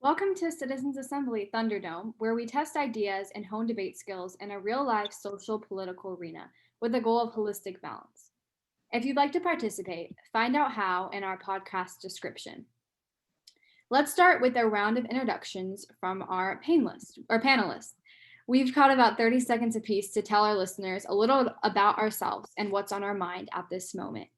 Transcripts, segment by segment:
Welcome to Citizens Assembly Thunderdome, where we test ideas and hone debate skills in a real-life social political arena with the goal of holistic balance. If you'd like to participate, find out how in our podcast description. Let's start with a round of introductions from our panelists. We've caught about 30 seconds apiece to tell our listeners a little about ourselves and what's on our mind at this moment.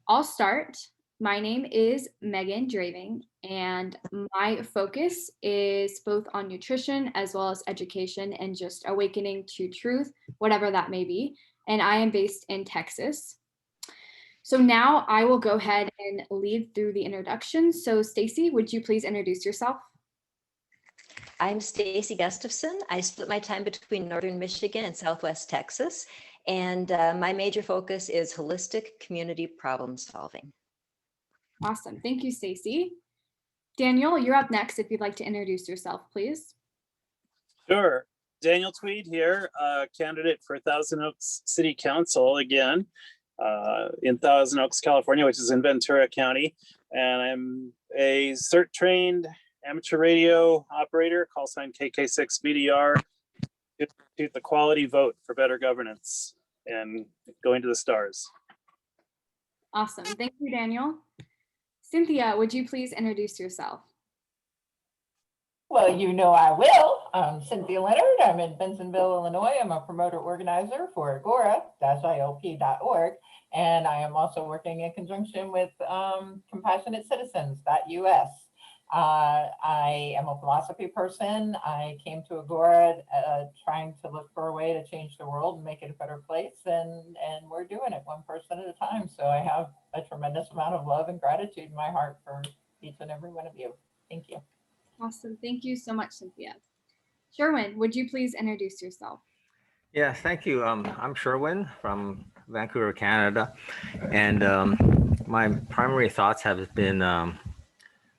I'll start. My name is Megan Draving, and my focus is both on nutrition as well as education and just awakening to truth, whatever that may be. And I am based in Texas. So now I will go ahead and lead through the introduction. So Staci, would you please introduce yourself? I'm Staci Gustafson. I split my time between Northern Michigan and Southwest Texas. And my major focus is holistic community problem solving. Awesome. Thank you, Staci. Daniel, you're up next if you'd like to introduce yourself, please. Sure. Daniel Tweed here, candidate for Thousand Oaks City Council again, in Thousand Oaks, California, which is in Ventura County. And I'm a CERT-trained amateur radio operator, call sign KK6BDR, to the quality vote for better governance and going to the stars. Awesome. Thank you, Daniel. Cynthia, would you please introduce yourself? Well, you know I will. I'm Cynthia Leonard. I'm in Bensonville, Illinois. I'm a promoter organizer for Egora-ilp.org. And I am also working in conjunction with CompassionateCitizens.us. I am a philosophy person. I came to Egora trying to look for a way to change the world and make it a better place. And we're doing it one person at a time. So I have a tremendous amount of love and gratitude in my heart for each and every one of you. Thank you. Awesome. Thank you so much, Cynthia. Sherwin, would you please introduce yourself? Yeah, thank you. I'm Sherwin from Vancouver, Canada. And my primary thoughts have been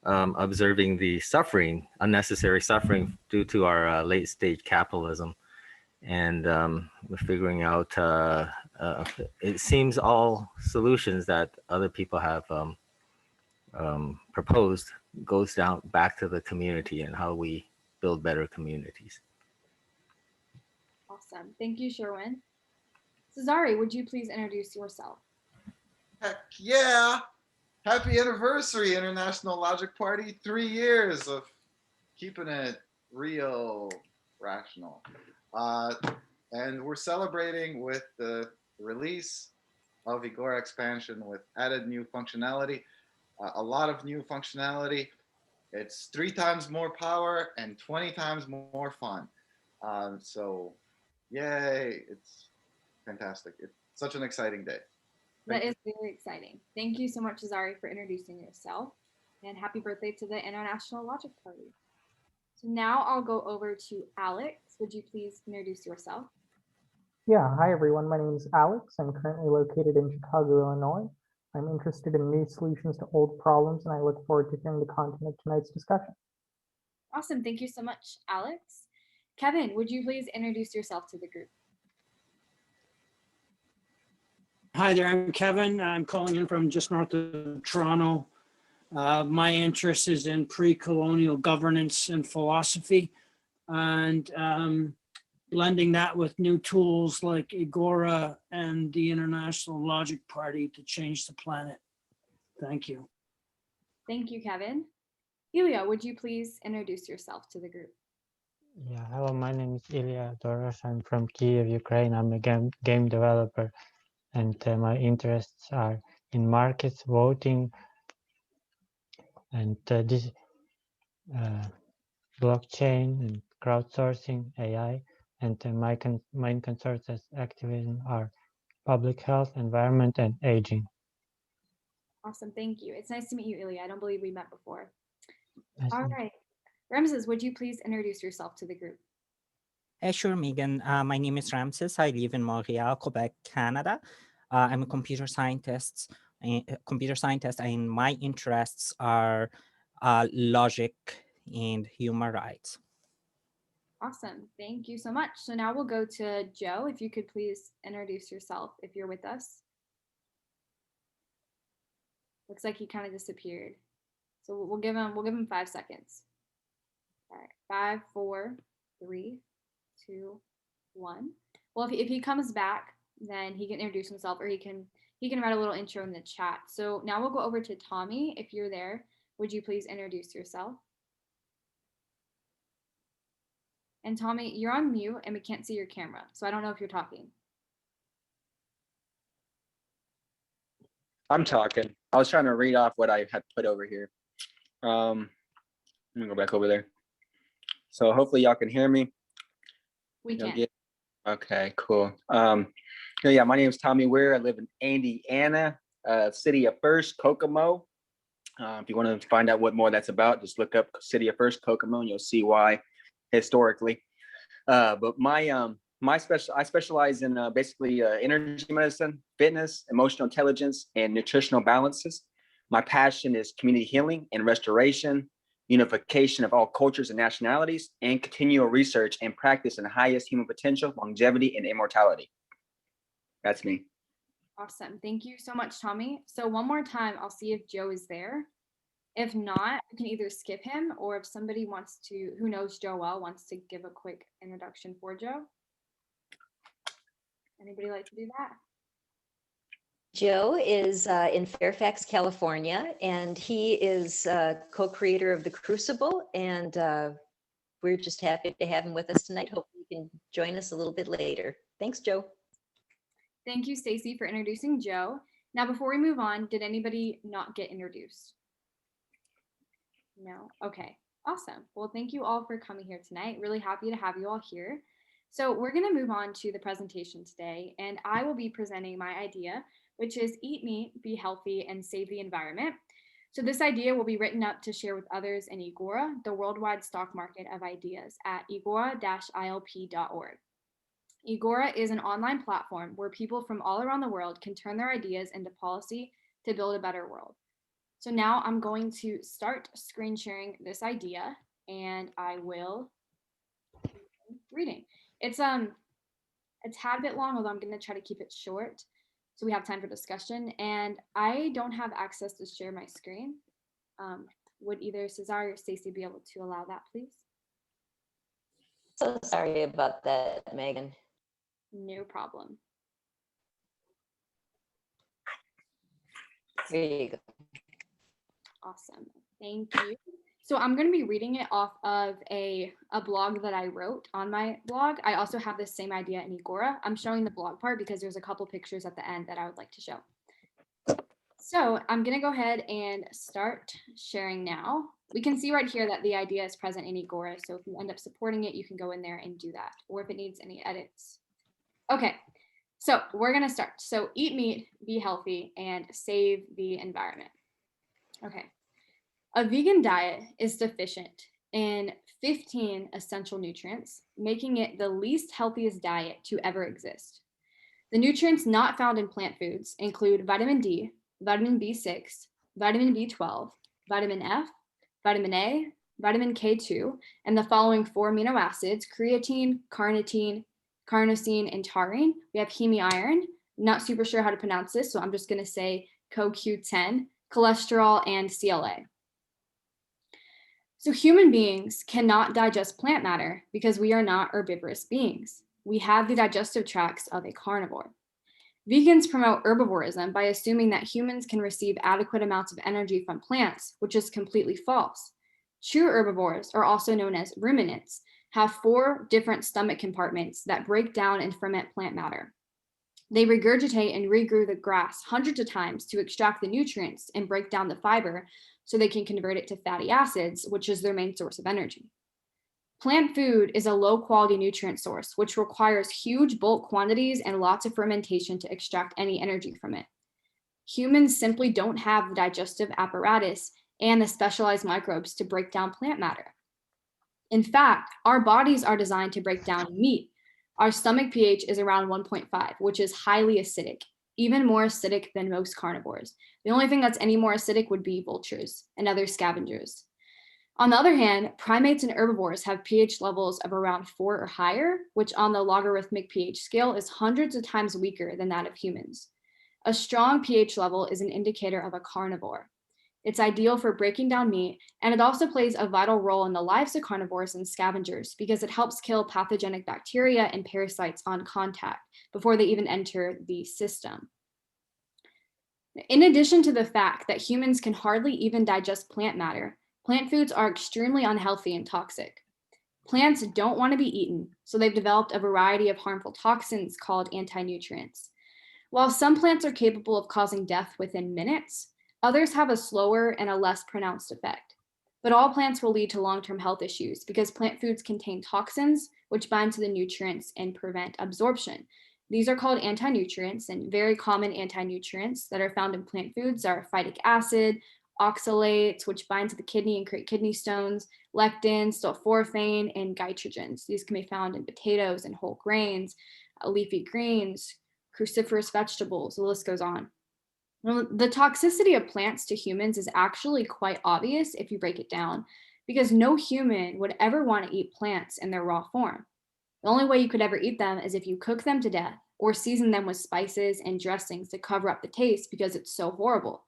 observing the suffering, unnecessary suffering due to our late stage capitalism. And we're figuring out, it seems all solutions that other people have proposed goes down back to the community and how we build better communities. Awesome. Thank you, Sherwin. Cezary, would you please introduce yourself? Heck yeah. Happy anniversary, International Logic Party. 3 years of keeping it real rational. And we're celebrating with the release of Egora expansion with added new functionality. A lot of new functionality. It's 3 times more power and 20 times more fun. So yay, it's fantastic. It's such an exciting day. That is very exciting. Thank you so much, Cezary, for introducing yourself. And happy birthday to the International Logic Party. So now I'll go over to Alex. Would you please introduce yourself? Yeah, hi everyone. My name is Alex. I'm currently located in Chicago, Illinois. I'm interested in new solutions to old problems, and I look forward to hearing the content of tonight's discussion. Awesome. Thank you so much, Alex. Kevin, would you please introduce yourself to the group? Hi there, I'm Kevin. I'm calling in from just north of Toronto. My interest is in pre-colonial governance and philosophy, and blending that with new tools like Egora and the International Logic Party to change the planet. Thank you. Thank you, Kevin. Ilya, would you please introduce yourself to the group? Yeah, hello, my name is Ilya Dorosh. I'm from Kiev, Ukraine. I'm a game developer, and my interests are in markets, voting, and this blockchain and crowdsourcing, AI. And my main concerns as activism are public health, environment, and aging. Awesome, thank you. It's nice to meet you, Ilya. I don't believe we met before. Nice. All right. Ramses, would you please introduce yourself to the group? Sure, Megan. My name is Ramses. I live in Montreal, Quebec, Canada. I'm a computer scientist, and my interests are logic and human rights. Awesome. Thank you so much. So now we'll go to Joe. If you could please introduce yourself if you're with us. Looks like he kind of disappeared. So we'll give him 5 seconds. All right, 5, 4, 3, 2, 1. Well, if he comes back, then he can introduce himself, or he can write a little intro in the chat. So now we'll go over to Tommy. If you're there, would you please introduce yourself? And Tommy, you're on mute and we can't see your camera, so I don't know if you're talking. I'm talking. I was trying to read off what I had put over here. Let me go back over there. So hopefully y'all can hear me. We can. Okay, cool. Yeah, my name is Tommy Weir. I live in Indiana, city of First, Kokomo. If you want to find out what more that's about, just look up city of First, Kokomo, and you'll see why historically. But I specialize in basically energy medicine, fitness, emotional intelligence, and nutritional balances. My passion is community healing and restoration, unification of all cultures and nationalities, and continual research and practice in the highest human potential, longevity, and immortality. That's me. Awesome. Thank you so much, Tommy. So one more time, I'll see if Joe is there. If not, we can either skip him, or if somebody wants to, who knows Joe well, wants to give a quick introduction for Joe. Anybody like to do that? Joe is in Fairfax, California, and he is co-creator of The Crucible, and we're just happy to have him with us tonight. Hope you can join us a little bit later. Thanks, Joe. Thank you, Staci, for introducing Joe. Now, before we move on, did anybody not get introduced? No? Okay, awesome. Well, thank you all for coming here tonight. Really happy to have you all here. So we're going to move on to the presentation today, and I will be presenting my idea, which is eat meat, be healthy, and save the environment. So this idea will be written up to share with others in Egora, the worldwide stock market of ideas, at egora-ilp.org. Egora is an online platform where people from all around the world can turn their ideas into policy to build a better world. So now I'm going to start screen sharing this idea, and I will reading. It's a tad bit long, although I'm going to try to keep it short so we have time for discussion. And I don't have access to share my screen. Would either Cezary or Staci be able to allow that, please? So sorry about that, Megan. No problem. Here you go. Awesome. Thank you. So I'm going to be reading it off of a blog that I wrote on my blog. I also have the same idea in Egora. I'm showing the blog part because there's a couple pictures at the end that I would like to show. So I'm going to go ahead and start sharing now. We can see right here that the idea is present in Egora. So if you end up supporting it, you can go in there and do that, or if it needs any edits. Okay, so we're going to start. So eat meat, be healthy, and save the environment. Okay. A vegan diet is deficient in 15 essential nutrients, making it the least healthiest diet to ever exist. The nutrients not found in plant foods include vitamin D, vitamin B6, vitamin B12, vitamin F, vitamin A, vitamin K2, and the following 4 amino acids: creatine, carnitine, carnosine, and taurine. We have hemi-iron. Not super sure how to pronounce this, so I'm just going to say CoQ10, cholesterol, and CLA. So human beings cannot digest plant matter because we are not herbivorous beings. We have the digestive tracts of a carnivore. Vegans promote herbivorism by assuming that humans can receive adequate amounts of energy from plants, which is completely false. True herbivores, or also known as ruminants, have 4 different stomach compartments that break down and ferment plant matter. They regurgitate and regrow the grass hundreds of times to extract the nutrients and break down the fiber so they can convert it to fatty acids, which is their main source of energy. Plant food is a low-quality nutrient source, which requires huge bulk quantities and lots of fermentation to extract any energy from it. Humans simply don't have the digestive apparatus and the specialized microbes to break down plant matter. In fact, our bodies are designed to break down meat. Our stomach pH is around 1.5, which is highly acidic, even more acidic than most carnivores. The only thing that's any more acidic would be vultures and other scavengers. On the other hand, primates and herbivores have pH levels of around 4 or higher, which on the logarithmic pH scale is hundreds of times weaker than that of humans. A strong pH level is an indicator of a carnivore. It's ideal for breaking down meat, and it also plays a vital role in the lives of carnivores and scavengers because it helps kill pathogenic bacteria and parasites on contact before they even enter the system. In addition to the fact that humans can hardly even digest plant matter, plant foods are extremely unhealthy and toxic. Plants don't want to be eaten, so they've developed a variety of harmful toxins called anti-nutrients. While some plants are capable of causing death within minutes, others have a slower and a less pronounced effect. But all plants will lead to long-term health issues because plant foods contain toxins which bind to the nutrients and prevent absorption. These are called anti-nutrients, and very common anti-nutrients that are found in plant foods are phytic acid, oxalates, which bind to the kidney and create kidney stones, lectins, sulforaphane, and nitrogens. These can be found in potatoes and whole grains, leafy greens, cruciferous vegetables, the list goes on. The toxicity of plants to humans is actually quite obvious if you break it down, because no human would ever want to eat plants in their raw form. The only way you could ever eat them is if you cook them to death or season them with spices and dressings to cover up the taste because it's so horrible.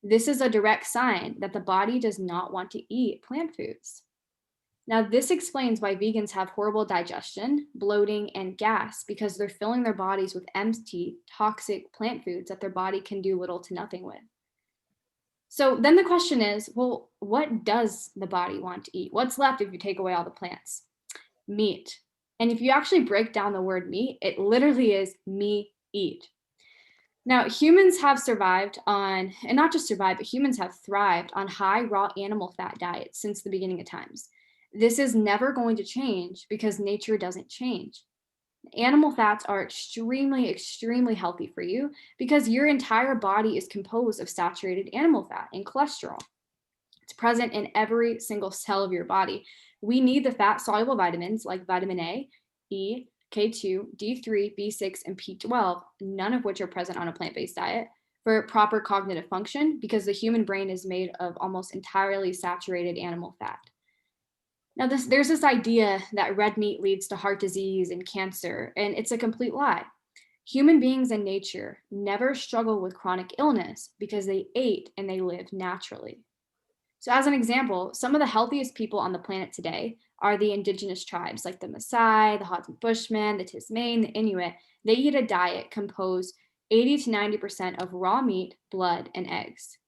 This is a direct sign that the body does not want to eat plant foods. Now, this explains why vegans have horrible digestion, bloating, and gas because they're filling their bodies with empty, toxic plant foods that their body can do little to nothing with. So then the question is, well, what does the body want to eat? What's left if you take away all the plants? Meat. And if you actually break down the word meat, it literally is me eat. Now, humans have survived on, and not just survived, but humans have thrived on high raw animal fat diets since the beginning of times. This is never going to change because nature doesn't change. Animal fats are extremely, extremely healthy for you because your entire body is composed of saturated animal fat and cholesterol. It's present in every single cell of your body. We need the fat-soluble vitamins like vitamin A, E, K2, D3, B6, and B12, none of which are present on a plant-based diet, for proper cognitive function because the human brain is made of almost entirely saturated animal fat. Now, there's this idea that red meat leads to heart disease and cancer, and it's a complete lie. Human beings in nature never struggle with chronic illness because they ate and they lived naturally. So as an example, some of the healthiest people on the planet today are the indigenous tribes like the Maasai, the Haudenosaunee Bushmen, the Tismain, the Inuit. They eat a diet composed 80 to 90% of raw meat, blood, and eggs.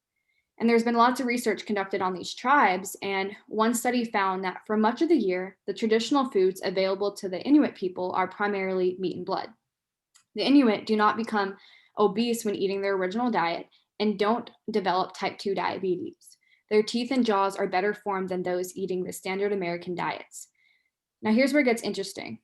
And there's been lots of research conducted on these tribes, and one study found that for much of the year, the traditional foods available to the Inuit people are primarily meat and blood. The Inuit do not become obese when eating their original diet and don't develop type 2 diabetes. Their teeth and jaws are better formed than those eating the standard American diets. Now here's where it gets interesting.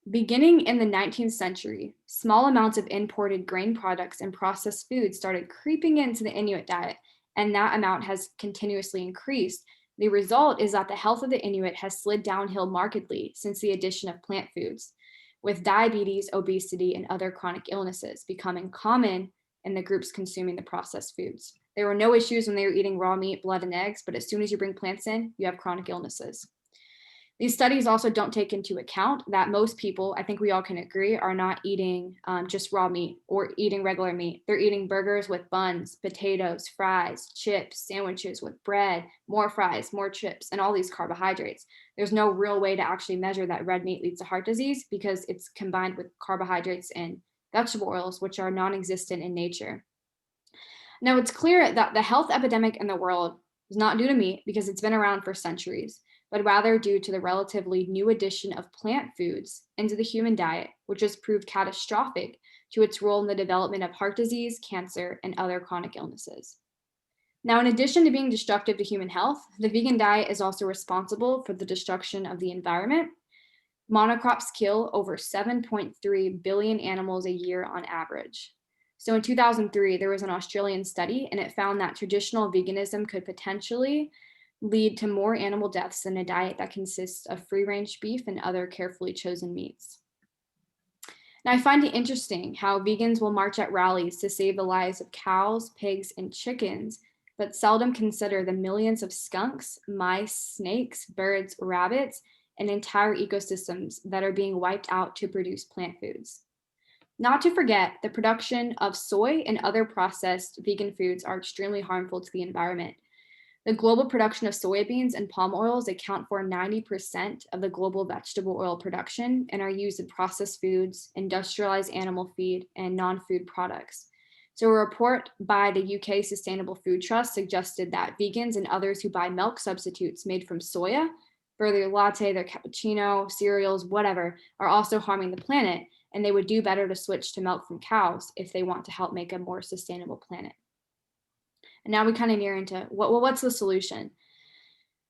Beginning in the 19th century, small amounts of imported grain products and processed foods started creeping into the Inuit diet, and that amount has continuously increased. The result is that the health of the Inuit has slid downhill markedly since the addition of plant foods, with diabetes, obesity, and other chronic illnesses becoming common in the groups consuming the processed foods. There were no issues when they were eating raw meat, blood, and eggs, but as soon as you bring plants in, you have chronic illnesses. These studies also don't take into account that most people, I think we all can agree, are not eating just raw meat or eating regular meat. They're eating burgers with buns, potatoes, fries, chips, sandwiches with bread, more fries, more chips, and all these carbohydrates. There's no real way to actually measure that red meat leads to heart disease because it's combined with carbohydrates and vegetable oils, which are non-existent in nature. Now, it's clear that the health epidemic in the world is not due to meat because it's been around for centuries, but rather due to the relatively new addition of plant foods into the human diet, which has proved catastrophic to its role in the development of heart disease, cancer, and other chronic illnesses. Now, in addition to being destructive to human health, the vegan diet is also responsible for the destruction of the environment. Monocrops kill over 7.3 billion animals a year on average. So in 2003, there was an Australian study, and it found that traditional veganism could potentially lead to more animal deaths than a diet that consists of free-range beef and other carefully chosen meats. Now, I find it interesting how vegans will march at rallies to save the lives of cows, pigs, and chickens, but seldom consider the millions of skunks, mice, snakes, birds, rabbits, and entire ecosystems that are being wiped out to produce plant foods. Not to forget, the production of soy and other processed vegan foods are extremely harmful to the environment. The global production of soybeans and palm oils account for 90% of the global vegetable oil production and are used in processed foods, industrialized animal feed, and non-food products. So a report by the UK Sustainable Food Trust suggested that vegans and others who buy milk substitutes made from soya for their latte, their cappuccino, cereals, whatever, are also harming the planet, and they would do better to switch to milk from cows if they want to help make a more sustainable planet. And now we kind of near into what's the solution?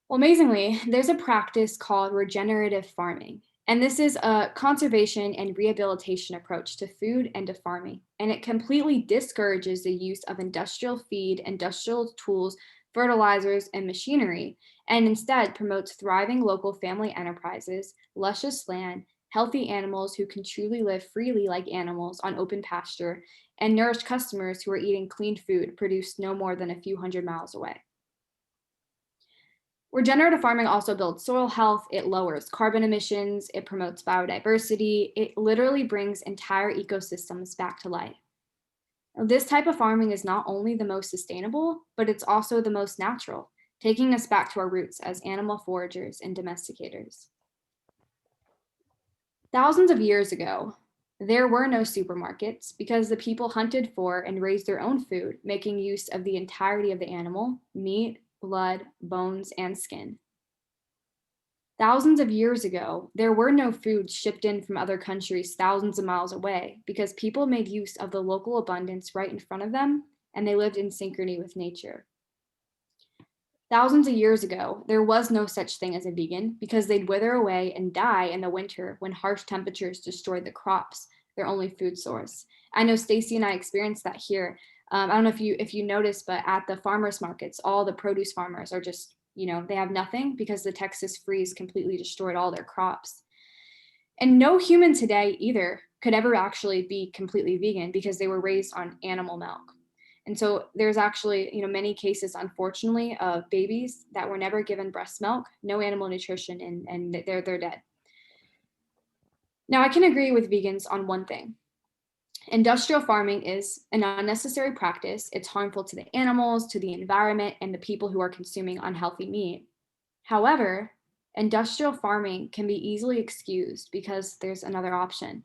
Well, amazingly, there's a practice called regenerative farming. And this is a conservation and rehabilitation approach to food and to farming. And it completely discourages the use of industrial feed, industrial tools, fertilizers, and machinery, and instead promotes thriving local family enterprises, luscious land, healthy animals who can truly live freely like animals on open pasture, and nourished customers who are eating clean food produced no more than a few hundred miles away. Regenerative farming also builds soil health, it lowers carbon emissions, it promotes biodiversity, it literally brings entire ecosystems back to life. Now, this type of farming is not only the most sustainable, but it's also the most natural, taking us back to our roots as animal foragers and domesticators. Thousands of years ago, there were no supermarkets because the people hunted for and raised their own food, making use of the entirety of the animal, meat, blood, bones, and skin. Thousands of years ago, there were no foods shipped in from other countries thousands of miles away because people made use of the local abundance right in front of them, and they lived in synchrony with nature. Thousands of years ago, there was no such thing as a vegan because they'd wither away and die in the winter when harsh temperatures destroyed the crops, their only food source. I know Staci and I experienced that here. I don't know if you noticed, but at the farmers markets, all the produce farmers are just, they have nothing because the Texas freeze completely destroyed all their crops. And no human today either could ever actually be completely vegan because they were raised on animal milk. And so there's actually, many cases, unfortunately, of babies that were never given breast milk, no animal nutrition, and they're dead. Now, I can agree with vegans on one thing. Industrial farming is an unnecessary practice. It's harmful to the animals, to the environment, and the people who are consuming unhealthy meat. However, industrial farming can be easily excused because there's another option.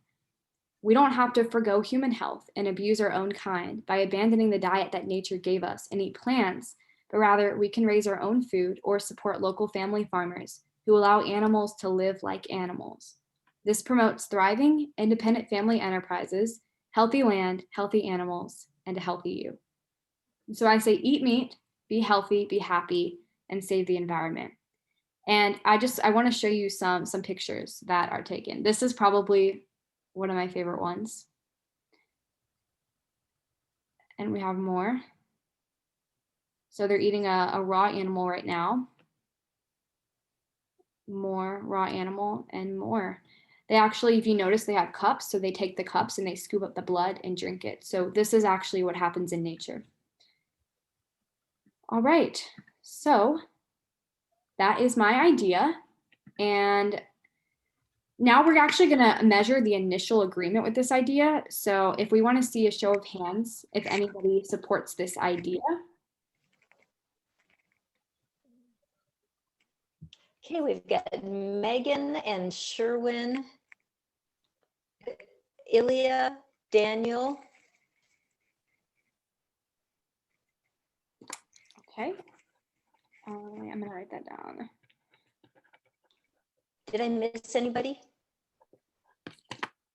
We don't have to forgo human health and abuse our own kind by abandoning the diet that nature gave us and eat plants, but rather we can raise our own food or support local family farmers who allow animals to live like animals. This promotes thriving, independent family enterprises, healthy land, healthy animals, and a healthy you. So I say eat meat, be healthy, be happy, and save the environment. And I want to show you some pictures that are taken. This is probably one of my favorite ones. And we have more. So they're eating a raw animal right now. More raw animal and more. They actually, if you notice, they have cups. So they take the cups and they scoop up the blood and drink it. So this is actually what happens in nature. All right. So that is my idea. And now we're actually going to measure the initial agreement with this idea. So if we want to see a show of hands, if anybody supports this idea. Okay, we've got Megan and Sherwin, Ilya, Daniel. Okay. I'm going to write that down. Did I miss anybody?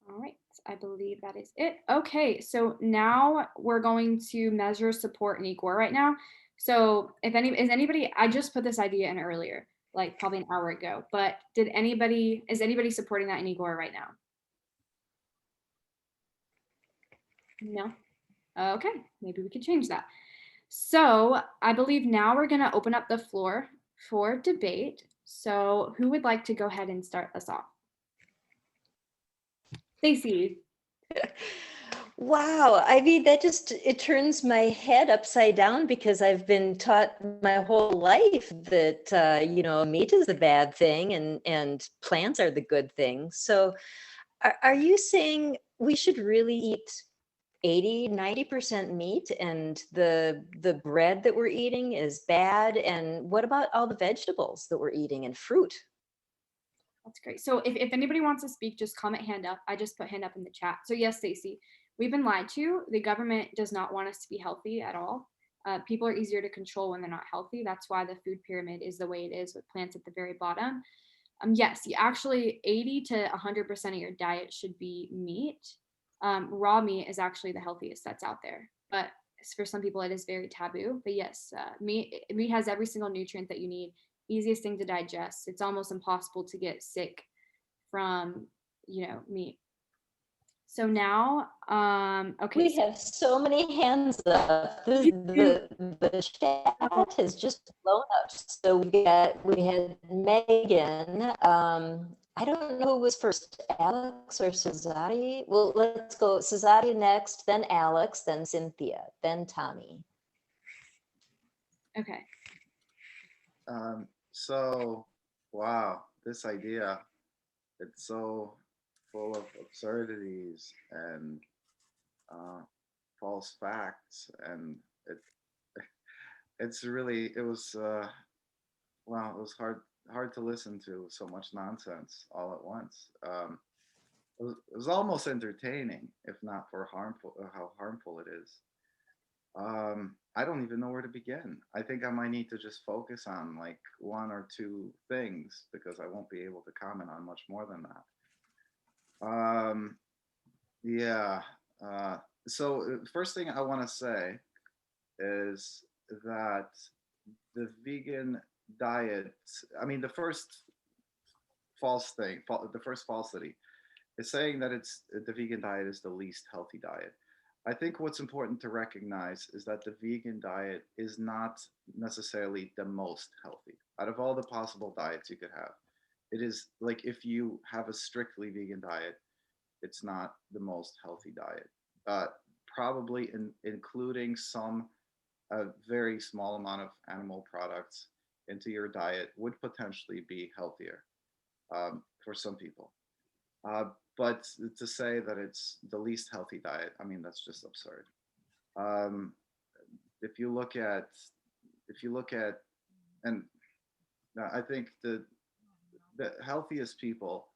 All right, I believe that is it. Okay, so now we're going to measure support in Egora right now. So if anybody, I just put this idea in earlier, like probably an hour ago, but is anybody supporting that in Egora right now? No? Okay, maybe we could change that. So I believe now we're gonna open up the floor for debate. So who would like to go ahead and start us off? Staci. Wow, I mean, it turns my head upside down because I've been taught my whole life that, meat is the bad thing and plants are the good thing. So are you saying we should really eat 80-90% meat, and the bread that we're eating is bad. And what about all the vegetables that we're eating and fruit? That's great. So if anybody wants to speak, just comment hand up. I just put hand up in the chat. So yes, Staci, we've been lied to. The government does not want us to be healthy at all. People are easier to control when they're not healthy. That's why the food pyramid is the way it is, with plants at the very bottom. Yes, you actually 80 to 100% of your diet should be meat. Raw meat is actually the healthiest that's out there, but for some people it is very taboo. But yes, meat has every single nutrient that you need. Easiest thing to digest. It's almost impossible to get sick from, meat. So now, okay. We have so many hands up. The chat has just blown up. So we had Megan. I don't know who was first, Alex or Cezary. Well, let's go Cezary next, then Alex, then Cynthia, then Tommy. Okay. So, wow, this idea, it's so full of absurdities and false facts, and it was hard to listen to so much nonsense all at once. It was almost entertaining, if not for how harmful it is. I don't even know where to begin. I think I might need to just focus on like one or two things, because I won't be able to comment on much more than that. So first thing I want to say is that the vegan diet, the first falsity is saying that the vegan diet is the least healthy diet. I think what's important to recognize is that the vegan diet is not necessarily the most healthy. Out of all the possible diets you could have, it is like, if you have a strictly vegan diet, it's not the most healthy diet. Probably including a very small amount of animal products into your diet would potentially be healthier for some people. But to say that it's the least healthy diet, that's just absurd. If you look at, and I think the healthiest people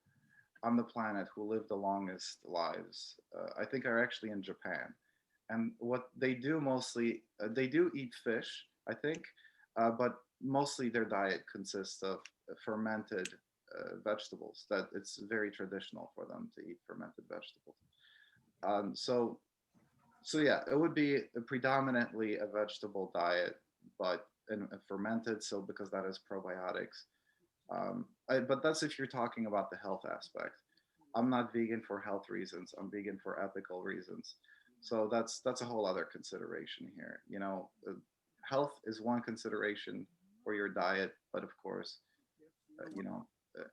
on the planet who live the longest lives, I think, are actually in Japan. And what they do mostly, they do eat fish, I think, but mostly their diet consists of fermented vegetables. That it's very traditional for them to eat fermented vegetables. So yeah, it would be predominantly a vegetable diet, but fermented. So because that is probiotics. But that's if you're talking about the health aspect. I'm not vegan for health reasons. I'm vegan for ethical reasons. So that's a whole other consideration here. Health is one consideration for your diet, but of course,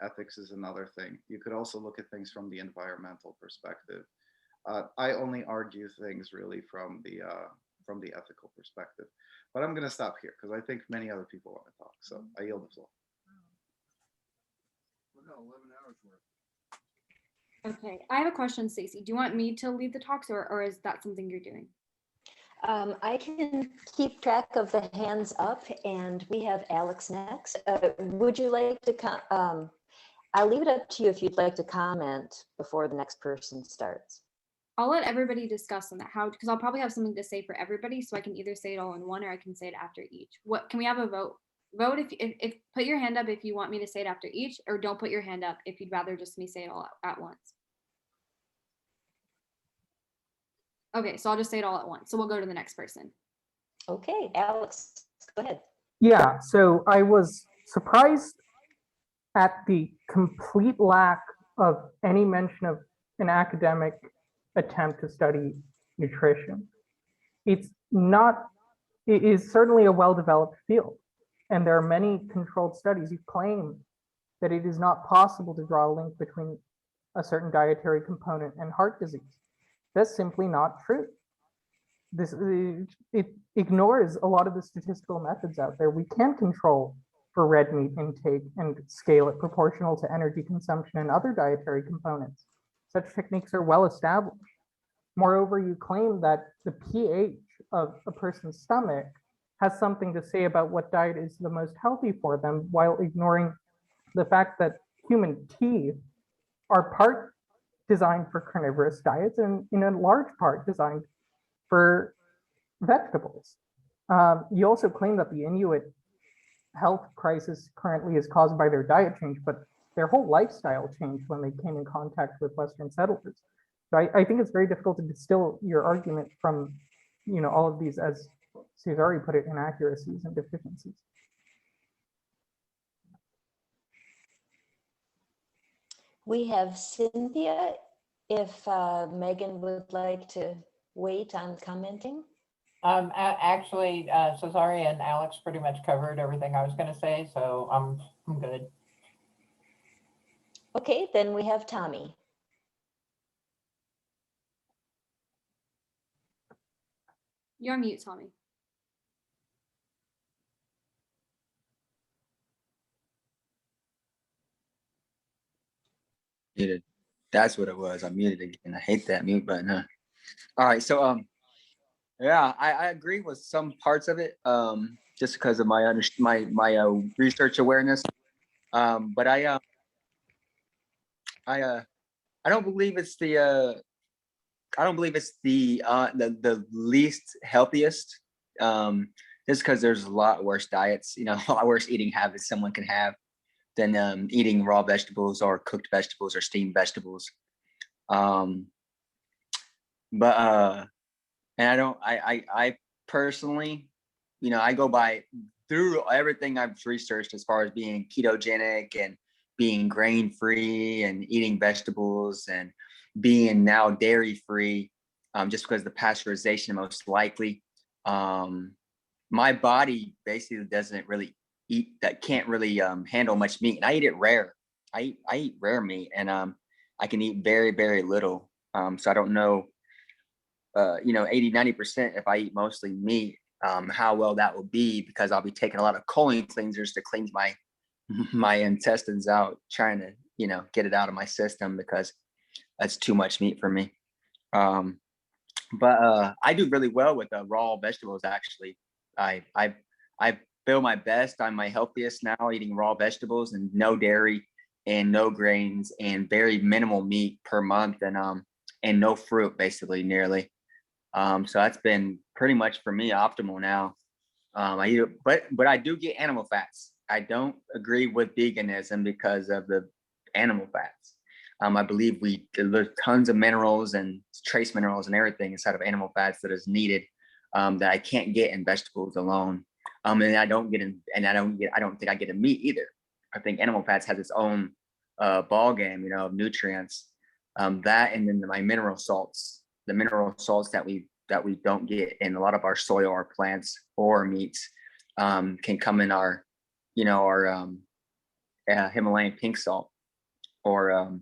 ethics is another thing. You could also look at things from the environmental perspective. I only argue things really from the ethical perspective. But I'm going to stop here because I think many other people want to talk. So I yield the floor. We're 11 hours worth. Okay, I have a question, Staci. Do you want me to lead the talks, or is that something you're doing? I can keep track of the hands up, and we have Alex next. Would you like to I'll leave it up to you if you'd like to comment before the next person starts. I'll let everybody discuss on that, because I'll probably have something to say for everybody, so I can either say it all in one or I can say it after each. What can we have a vote? Vote if put your hand up if you want me to say it after each, or don't put your hand up if you'd rather just me say it all at once. Okay, so I'll just say it all at once. So we'll go to the next person. Okay, Alex, go ahead. Yeah, so I was surprised at the complete lack of any mention of an academic attempt to study nutrition. It is certainly a well-developed field, and there are many controlled studies who claim that it is not possible to draw a link between a certain dietary component and heart disease. That's simply not true. It ignores a lot of the statistical methods out there. We can control for red meat intake and scale it proportional to energy consumption and other dietary components. Such techniques are well established. Moreover, you claim that the pH of a person's stomach has something to say about what diet is the most healthy for them, while ignoring the fact that human teeth are part designed for carnivorous diets and in a large part designed for vegetables. You also claim that the Inuit health crisis currently is caused by their diet change, but their whole lifestyle changed when they came in contact with Western settlers. So I think it's very difficult to distill your argument from, all of these, as Cezary put it, inaccuracies and deficiencies. We have Cynthia, if Megan would like to wait on commenting. Actually, Cezary and Alex pretty much covered everything I was going to say, so I'm good. Okay, then we have Tommy. You're on mute, Tommy. Muted. That's what it was. I muted again. I hate that mute button. Huh? All right. So yeah, I agree with some parts of it. Just because of my research awareness. But I don't believe it's the least healthiest. Just because there's a lot worse diets, a lot worse eating habits someone can have than eating raw vegetables or cooked vegetables or steamed vegetables. And I personally, I go by through everything I've researched as far as being ketogenic and being grain free and eating vegetables and being now dairy free, just because the pasteurization most likely. My body basically doesn't really can't really handle much meat, and I eat it rare. I eat rare meat, and I can eat very, very little. So I don't know, 80-90% if I eat mostly meat, how well that will be, because I'll be taking a lot of colon cleansers to cleanse my intestines out, trying to, get it out of my system, because that's too much meat for me. But I do really well with raw vegetables. Actually, I feel my best. I'm my healthiest now eating raw vegetables and no dairy and no grains and very minimal meat per month, and no fruit, basically, nearly. So that's been pretty much for me optimal now. I eat, but I do get animal fats. I don't agree with veganism because of the animal fats. I believe there's tons of minerals and trace minerals and everything inside of animal fats that is needed, that I can't get in vegetables alone. And I don't think I get in meat either. I think animal fats has its own ball game, of nutrients. That, and then my mineral salts, the mineral salts that we don't get in a lot of our soil or plants or meats, can come in our Himalayan pink salt, or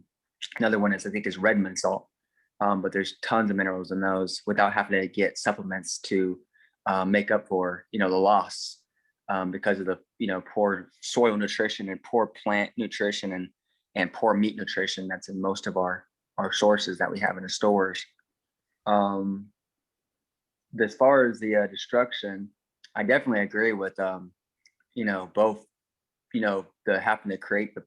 another one is, I think, is Redmond salt. But there's tons of minerals in those without having to get supplements to make up for, the loss, because of the, poor soil nutrition and poor plant nutrition and poor meat nutrition that's in most of our sources that we have in the stores. As far as the destruction, I definitely agree with, both, the having to create the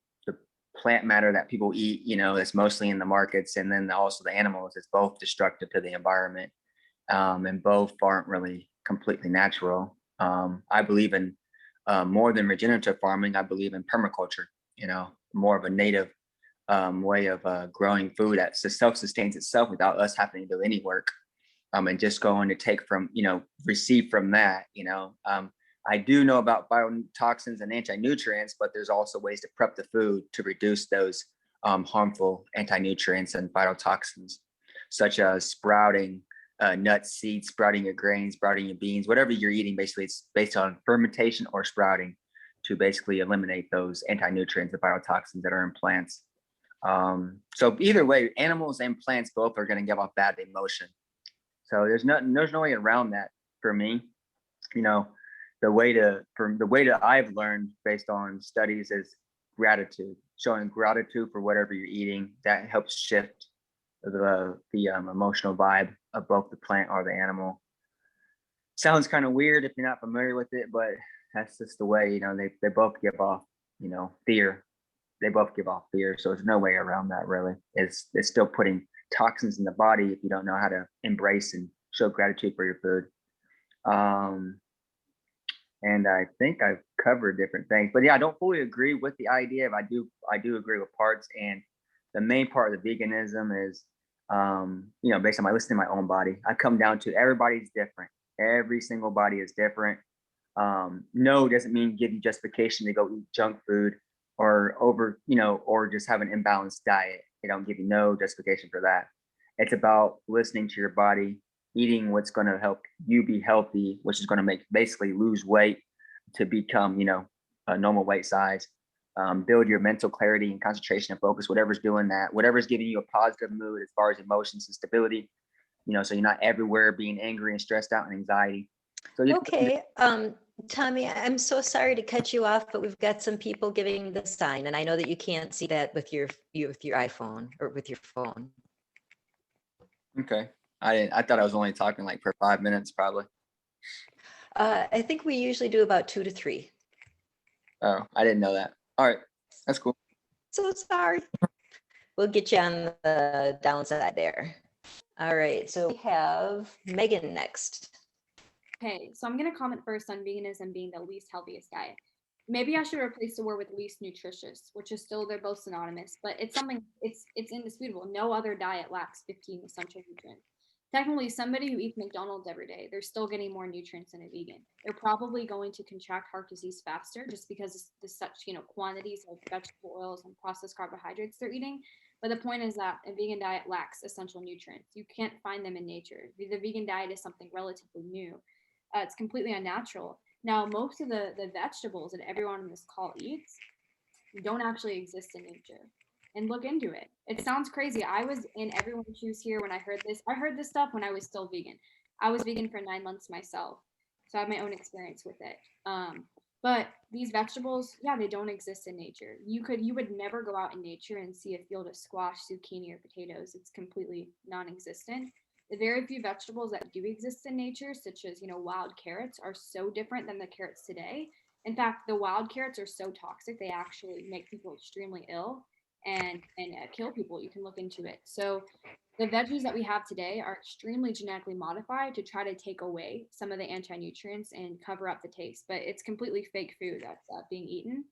plant matter that people eat, that's mostly in the markets, and then also the animals. It's both destructive to the environment, and both aren't really completely natural. I believe in more than regenerative farming. I believe in permaculture, more of a native way of growing food that self-sustains itself without us having to do any work, and just going to take from, receive from that. I do know about biotoxins and anti-nutrients, but there's also ways to prep the food to reduce those harmful anti-nutrients and phytotoxins, such as sprouting nuts, seeds, sprouting your grains, sprouting your beans, whatever you're eating. Basically, it's based on fermentation or sprouting to basically eliminate those anti-nutrients and phytotoxins that are in plants. So either way, animals and plants both are going to give off bad emotion. So there's no way around that for me. The way that I've learned based on studies is gratitude, showing gratitude for whatever you're eating. That helps shift the emotional vibe of both the plant or the animal. Sounds kind of weird if you're not familiar with it, but that's just the way, you know, they both give off, you know, fear. They both give off fear. So there's no way around that really. It's still putting toxins in the body if you don't know how to embrace and show gratitude for your food. And I think I've covered different things, but yeah, I don't fully agree with the idea of, I do agree with parts. And the main part of the veganism is, you know, based on my listening to my own body, I come down to everybody's different. Every single body is different. No doesn't mean give you justification to go eat junk food or or just have an imbalanced diet. They don't give you no justification for that. It's about listening to your body, eating what's going to help you be healthy, which is going to make basically lose weight to become, you know, a normal weight size. Build your mental clarity and concentration and focus, whatever's doing that, whatever's giving you a positive mood as far as emotions and stability, you know, so you're not everywhere being angry and stressed out and anxiety. So Okay, Tommy, I'm so sorry to cut you off, but we've got some people giving the sign, and I know that you can't see that with your iPhone or with your phone. Okay. I thought I was only talking like for 5 minutes probably. I think we usually do about 2 to 3. Oh, I didn't know that. All right, that's cool. So sorry. We'll get you on the downside there. All right, so we have Megan next. Okay, so I'm going to comment first on veganism being the least healthiest diet. Maybe I should replace the word with least nutritious, which is still, they're both synonymous, but it's something, it's indisputable. No other diet lacks 15 essential nutrients. Technically, somebody who eats McDonald's every day, they're still getting more nutrients than a vegan. They're probably going to contract heart disease faster just because the such, you know, quantities of vegetable oils and processed carbohydrates they're eating. But the point is that a vegan diet lacks essential nutrients. You can't find them in nature. The vegan diet is something relatively new. It's completely unnatural. Now, most of the vegetables that everyone on this call eats don't actually exist in nature. And look into it. It sounds crazy. I was in everyone's shoes here when I heard this. I heard this stuff when I was still vegan. I was vegan for 9 months myself, so I have my own experience with it. But these vegetables, yeah, they don't exist in nature. You would never go out in nature and see a field of squash, zucchini, or potatoes. It's completely non-existent. The very few vegetables that do exist in nature, such as, you know, wild carrots, are so different than the carrots today. In fact, the wild carrots are so toxic, they actually make people extremely ill and kill people. You can look into it. So the veggies that we have today are extremely genetically modified to try to take away some of the anti-nutrients and cover up the taste, but it's completely fake food that's being eaten.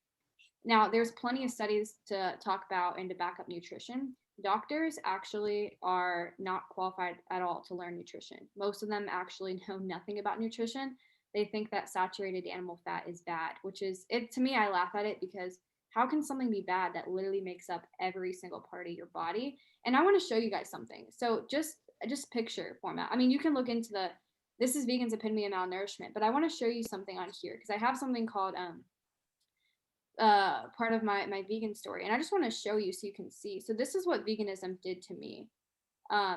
Now, there's plenty of studies to talk about and to back up nutrition. Doctors actually are not qualified at all to learn nutrition. Most of them actually know nothing about nutrition. They think that saturated animal fat is bad, which is, it to me, I laugh at it because how can something be bad that literally makes up every single part of your body? And I want to show you guys something. So just picture format. I mean, you can look into this is Vegan's Epitome of Malnourishment, but I want to show you something on here because I have something called part of my vegan story, and I just want to show you so you can see. So this is what veganism did to me.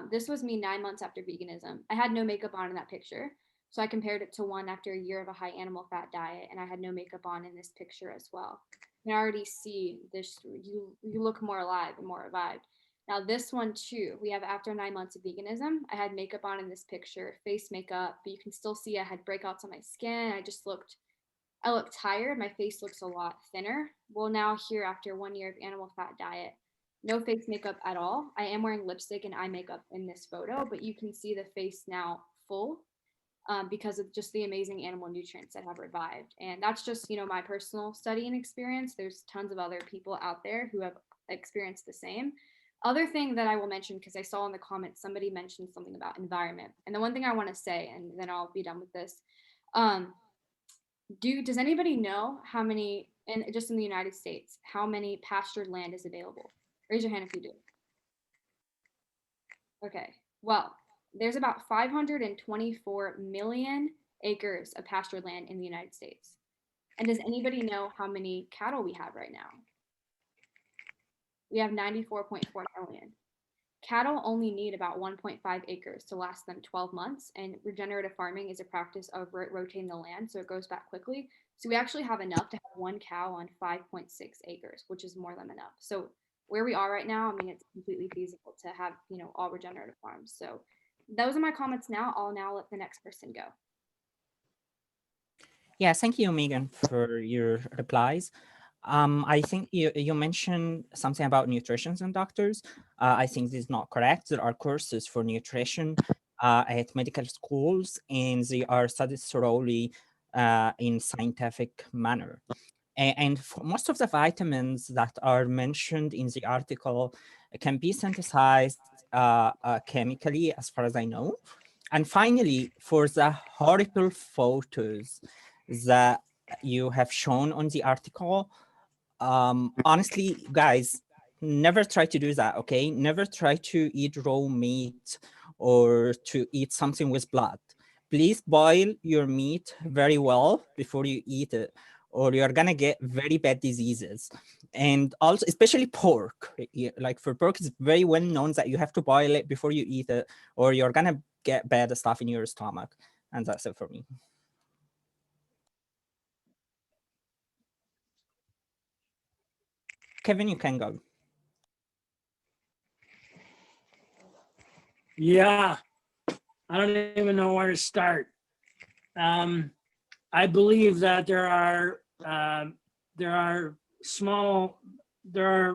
This was me 9 months after veganism. I had no makeup on in that picture, so I compared it to one after a year of a high animal fat diet, and I had no makeup on in this picture as well. You can already see this. You look more alive and more revived. Now this one too, we have after 9 months of veganism. I had makeup on in this picture, face makeup, but you can still see I had breakouts on my skin. I look tired. My face looks a lot thinner. Well, now here after 1 year of animal fat diet, no face makeup at all. I am wearing lipstick and eye makeup in this photo, but you can see the face now full because of just the amazing animal nutrients that have revived. And that's just, you know, my personal study and experience. There's tons of other people out there who have experienced the same. Other thing that I will mention, because I saw in the comments, somebody mentioned something about environment. And the one thing I want to say, and then I'll be done with this, does anybody know how many, and just in the United States, how many pastured land is available? Raise your hand if you do. Okay, well, there's about 524 million acres of pastured land in the United States. And does anybody know how many cattle we have right now? We have 94.4 million. Cattle only need about 1.5 acres to last them 12 months, and regenerative farming is a practice of rotating the land so it grows back quickly. So we actually have enough to have one cow on 5.6 acres, which is more than enough. So where we are right now, I mean, it's completely feasible to have, all regenerative farms. So those are my comments now. I'll now let the next person go. Yeah, thank you, Megan, for your replies. I think you mentioned something about nutrition and doctors. I think this is not correct. There are courses for nutrition at medical schools, and they are studied thoroughly in scientific manner. And for most of the vitamins that are mentioned in the article can be synthesized chemically, as far as I know. And finally, for the horrible photos that you have shown on the article, honestly, guys, never try to do that, okay? Never try to eat raw meat or to eat something with blood. Please boil your meat very well before you eat it, or you're gonna get very bad diseases. And also, especially pork. Like for pork, it's very well known that you have to boil it before you eat it, or you're gonna get bad stuff in your stomach. And that's it for me. Kevin, you can go. Yeah, I don't even know where to start. I believe that there are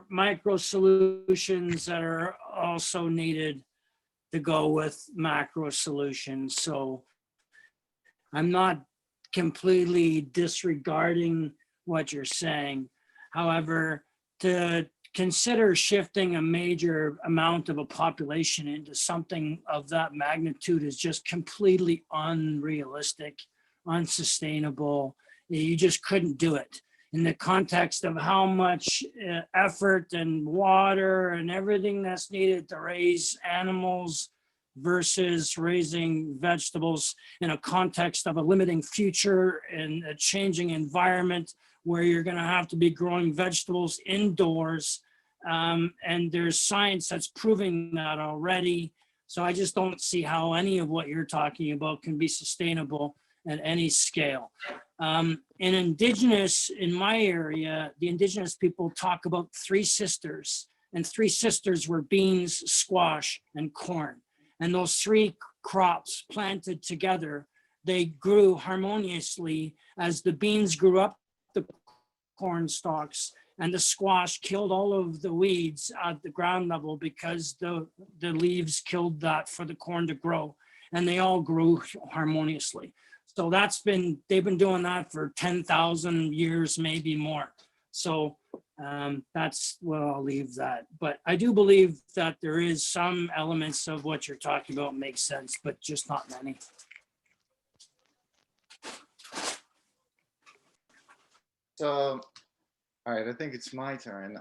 micro solutions that are also needed to go with macro solutions. So I'm not completely disregarding what you're saying. However, to consider shifting a major amount of a population into something of that magnitude is just completely unrealistic, unsustainable. You just couldn't do it in the context of how much effort and water and everything that's needed to raise animals versus raising vegetables in a context of a limiting future and a changing environment where you're going to have to be growing vegetables indoors. And there's science that's proving that already. So I just don't see how any of what you're talking about can be sustainable at any scale. In my area, the indigenous people talk about three sisters, and three sisters were beans, squash, and corn. And those three crops planted together, they grew harmoniously as the beans grew up the corn stalks, and the squash killed all of the weeds at the ground level because the leaves killed that for the corn to grow, and they all grew harmoniously. So they've been doing that for 10,000 years, maybe more. So that's where I'll leave that. But I do believe that there is some elements of what you're talking about make sense, but just not many. So, all right, I think it's my turn.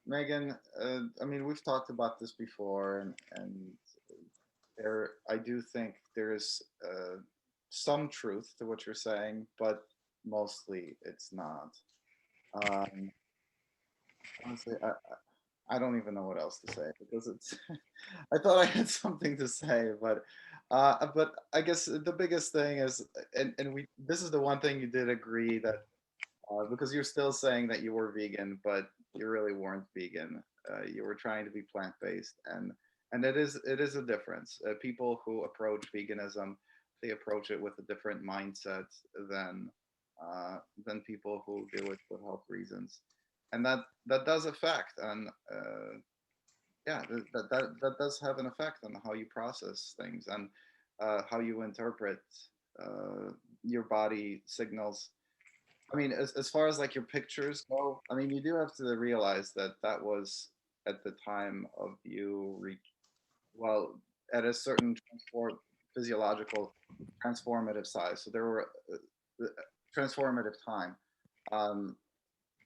Megan, I mean, we've talked about this before, and I do think there is some truth to what you're saying, but mostly it's not. Honestly, I don't even know what else to say because it's. I thought I had something to say, but I guess the biggest thing is, and this is the one thing you did agree that. Because you're still saying that you were vegan, but you really weren't vegan. You were trying to be plant-based, and it is a difference. People who approach veganism, they approach it with a different mindset than people who do it for health reasons, and that does affect. And that does have an effect on how you process things and how you interpret your body signals. I mean, as far as like your pictures go, I mean, you do have to realize that was at the time of you at a certain physiological transformative size. So there were transformative time,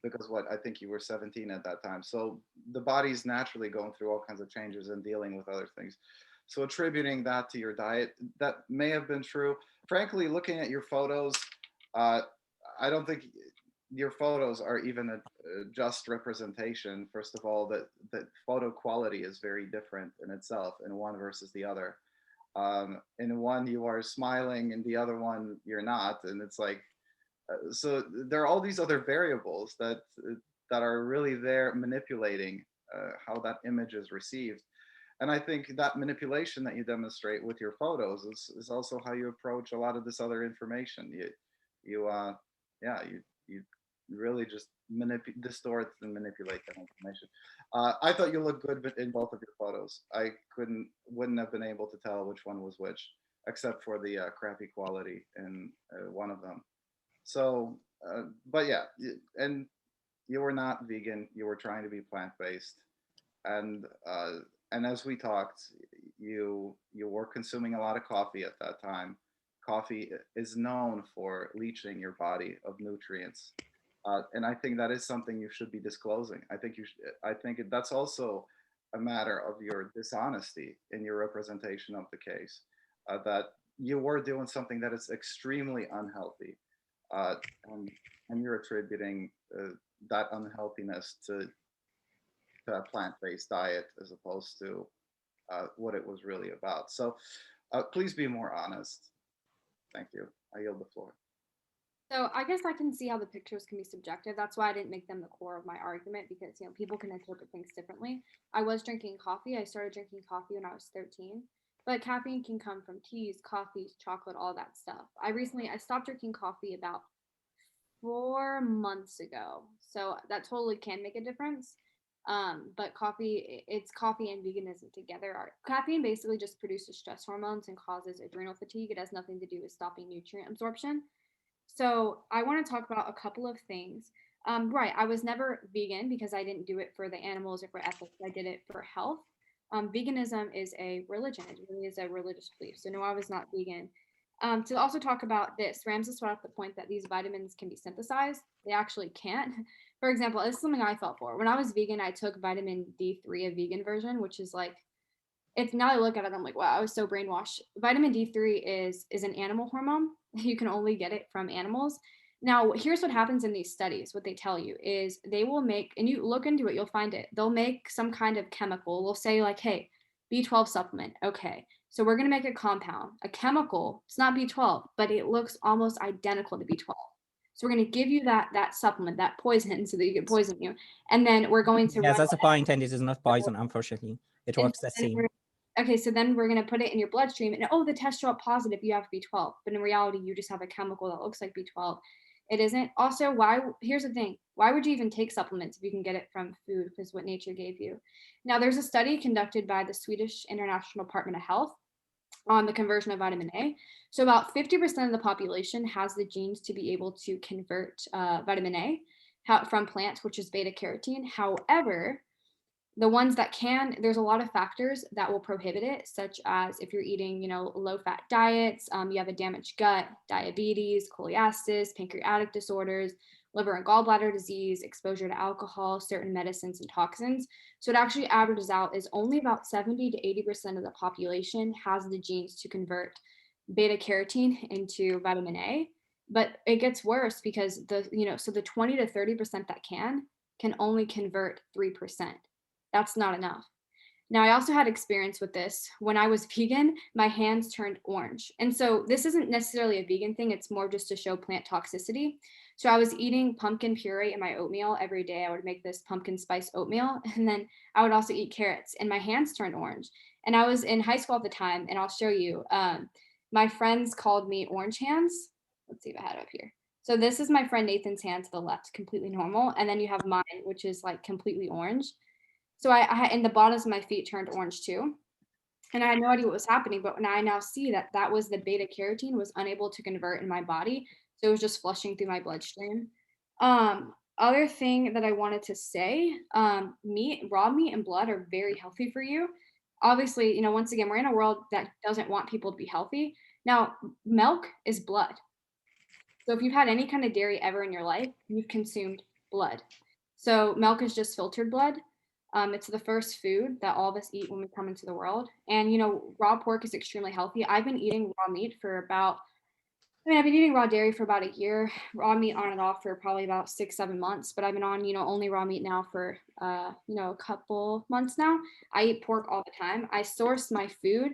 because I think you were 17 at that time. So the body's naturally going through all kinds of changes and dealing with other things. So attributing that to your diet, that may have been true. Frankly, looking at your photos, I don't think your photos are even a just representation. First of all, that photo quality is very different in itself in one versus the other. In one you are smiling, and the other one you're not, and it's like so there are all these other variables that are really there manipulating how that image is received. And I think that manipulation that you demonstrate with your photos is also how you approach a lot of this other information. You really just distort and manipulate that information. I thought you looked good in both of your photos. I wouldn't have been able to tell which one was which, except for the crappy quality in one of them. So, but yeah, and you were not vegan. You were trying to be plant-based, and as we talked, you were consuming a lot of coffee at that time. Coffee is known for leaching your body of nutrients, and I think that is something you should be disclosing. I think that's also a matter of your dishonesty in your representation of the case, that you were doing something that is extremely unhealthy, and you're attributing that unhealthiness to a plant-based diet as opposed to what it was really about. So please be more honest. Thank you. I yield the floor. So I guess I can see how the pictures can be subjective. That's why I didn't make them the core of my argument, because people can interpret things differently. I was drinking coffee. I started drinking coffee when I was 13, but caffeine can come from teas, coffees, chocolate, all that stuff. I stopped drinking coffee about 4 months ago, so that totally can make a difference. But it's coffee and veganism together. Caffeine basically just produces stress hormones and causes adrenal fatigue. It has nothing to do with stopping nutrient absorption. So I want to talk about a couple of things. Right, I was never vegan because I didn't do it for the animals or for ethics. I did it for health. Veganism is a religion. It really is a religious belief. So no, I was not vegan. To also talk about this, Ramses brought up the point that these vitamins can be synthesized. They actually can't. For example, this is something I felt for. When I was vegan, I took vitamin D3, a vegan version, which is like, it's now I look at it, I'm like, wow, I was so brainwashed. Vitamin D3 is an animal hormone. You can only get it from animals. Now, here's what happens in these studies. What they tell you is they will make, and you look into it, you'll find it. They'll make some kind of chemical. We'll say like, hey, B12 supplement. Okay. So we're going to make a compound, a chemical. It's not B12, but it looks almost identical to B12. So we're going to give you that supplement, that poison, so that you can poison you. And then we're going to Yes, that's the point, and it is not poison, unfortunately. It works the same. Okay, so then we're going to put it in your bloodstream, and the test show up positive, you have B12. But in reality, you just have a chemical that looks like B12. It isn't. Also, here's the thing. Why would you even take supplements if you can get it from food, because what nature gave you? Now, there's a study conducted by the Swedish International Department of Health on the conversion of vitamin A. So about 50% of the population has the genes to be able to convert vitamin A from plants, which is beta carotene. However, the ones that can, there's a lot of factors that will prohibit it, such as if you're eating, low-fat diets, you have a damaged gut, diabetes, cholestasis, pancreatic disorders, liver and gallbladder disease, exposure to alcohol, certain medicines and toxins. So it actually averages out is only about 70 to 80% of the population has the genes to convert beta carotene into vitamin A. But it gets worse because so the 20 to 30% that can only convert 3%. That's not enough. Now, I also had experience with this. When I was vegan, my hands turned orange. And so this isn't necessarily a vegan thing. It's more just to show plant toxicity. So I was eating pumpkin puree in my oatmeal every day. I would make this pumpkin spice oatmeal. And then I would also eat carrots, and my hands turned orange. And I was in high school at the time, and I'll show you. My friends called me orange hands. Let's see if I had it up here. So this is my friend Nathan's hand to the left, completely normal. And then you have mine, which is like completely orange. So I and the bottoms of my feet turned orange too. And I had no idea what was happening, but when I now see that was the beta carotene was unable to convert in my body. So it was just flushing through my bloodstream. Other thing that I wanted to say, raw meat and blood are very healthy for you. Obviously, once again, we're in a world that doesn't want people to be healthy. Now, milk is blood. So if you've had any kind of dairy ever in your life, you've consumed blood. So milk is just filtered blood. It's the first food that all of us eat when we come into the world. And, raw pork is extremely healthy. I've been eating raw meat for I've been eating raw dairy for about a year, raw meat on and off for probably about 6-7 months, but I've been on, only raw meat now for, a couple months now. I eat pork all the time. I source my food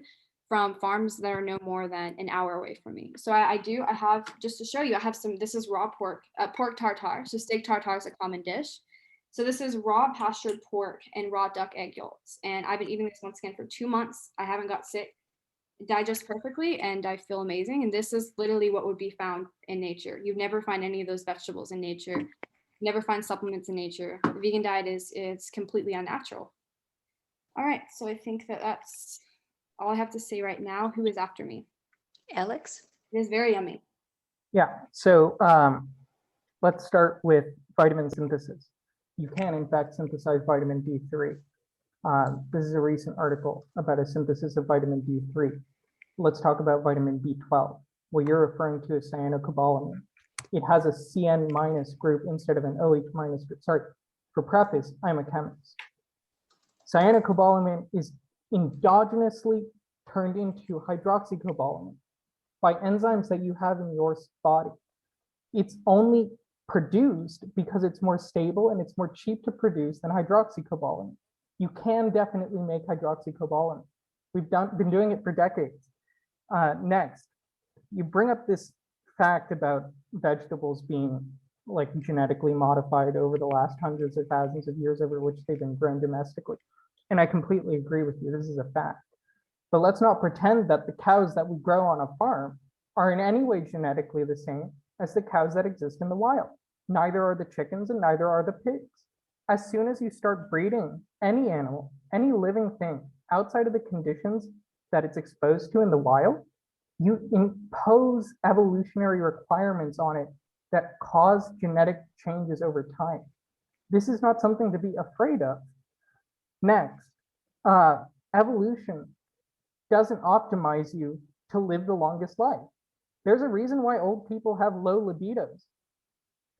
from farms that are no more than an hour away from me. So I have, just to show you, I have this is raw pork, pork tartare. So steak tartare is a common dish. So this is raw pastured pork and raw duck egg yolks. And I've been eating this once again for 2 months. I haven't got sick, digest perfectly, and I feel amazing. And this is literally what would be found in nature. You'd never find any of those vegetables in nature. Never find supplements in nature. The vegan diet is completely unnatural. All right, so I think that's all I have to say right now. Who is after me? Alex? It is very yummy. Yeah, so let's start with vitamin synthesis. You can, in fact, synthesize vitamin D3. This is a recent article about a synthesis of vitamin D3. Let's talk about vitamin B12. What you're referring to is cyanocobalamin. It has a CN minus group instead of an OH minus group. Sorry, for preface, I'm a chemist. Cyanocobalamin is endogenously turned into hydroxycobalamin by enzymes that you have in your body. It's only produced because it's more stable and it's more cheap to produce than hydroxycobalamin. You can definitely make hydroxycobalamin. We've been doing it for decades. Next, you bring up this fact about vegetables being like genetically modified over the last hundreds of thousands of years over which they've been grown domestically. And I completely agree with you. This is a fact. But let's not pretend that the cows that we grow on a farm are in any way genetically the same as the cows that exist in the wild. Neither are the chickens and neither are the pigs. As soon as you start breeding any animal, any living thing outside of the conditions that it's exposed to in the wild, you impose evolutionary requirements on it that cause genetic changes over time. This is not something to be afraid of. Next, evolution doesn't optimize you to live the longest life. There's a reason why old people have low libidos.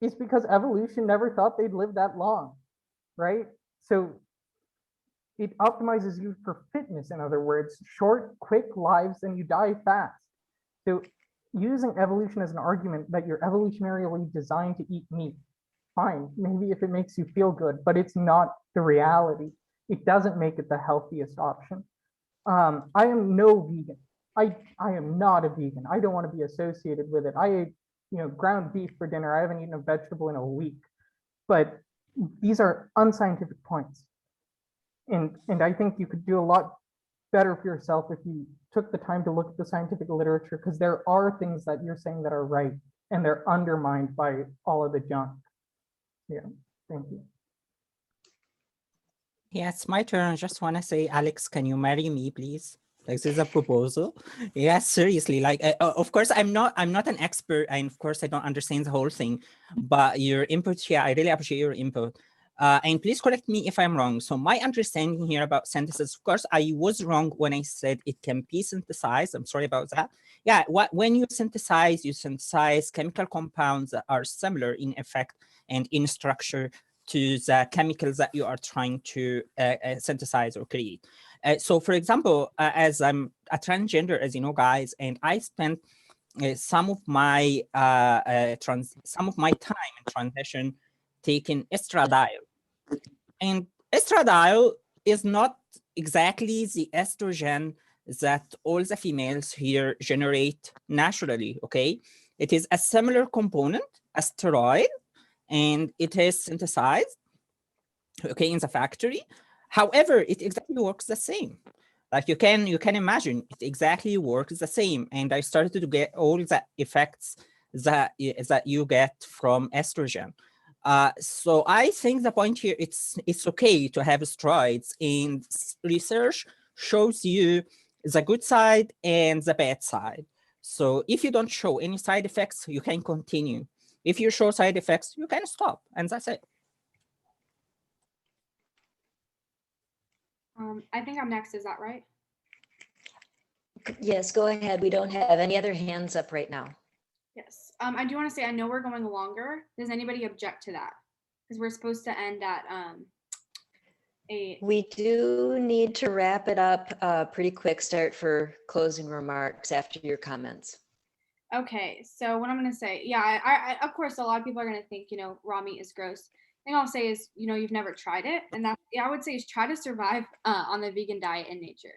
It's because evolution never thought they'd live that long, right? So it optimizes you for fitness, in other words, short, quick lives, and you die fast. So using evolution as an argument that you're evolutionarily designed to eat meat, fine, maybe if it makes you feel good, but it's not the reality. It doesn't make it the healthiest option. I am no vegan. I am not a vegan. I don't want to be associated with it. I ate, ground beef for dinner. I haven't eaten a vegetable in a week. But these are unscientific points. And I think you could do a lot better for yourself if you took the time to look at the scientific literature, because there are things that you're saying that are right and they're undermined by all of the junk. Yeah, thank you. Yeah, it's my turn. I just want to say, Alex, can you marry me, please? Like, this is a proposal. Yeah, seriously. Like, of course, I'm not an expert, and of course, I don't understand the whole thing. But your input, yeah, I really appreciate your input. And please correct me if I'm wrong. So my understanding here about synthesis, of course, I was wrong when I said it can be synthesized. I'm sorry about that. Yeah, when you synthesize chemical compounds that are similar in effect and in structure to the chemicals that you are trying to synthesize or create. So for example, as I'm a transgender, as you know, guys, and I spent some of my time in transition taking estradiol. And estradiol is not exactly the estrogen that all the females here generate naturally, okay? It is a similar component, a steroid, and it is synthesized, okay, in the factory. However, it exactly works the same. Like you can imagine, it exactly works the same. And I started to get all the effects that you get from estrogen. So I think the point here, it's okay to have steroids, and research shows you the good side and the bad side. So if you don't show any side effects, you can continue. If you show side effects, you can stop, and that's it. I think I'm next, is that right? Yes, go ahead. We don't have any other hands up right now. Yes. I do want to say, I know we're going longer. Does anybody object to that? Because we're supposed to end at 8. We do need to wrap it up pretty quick. Start for closing remarks after your comments. Okay, so what I'm going to say, yeah, I of course, a lot of people are going to think, raw meat is gross. The thing I'll say is, you've never tried it. And that, I would say, is try to survive on the vegan diet in nature.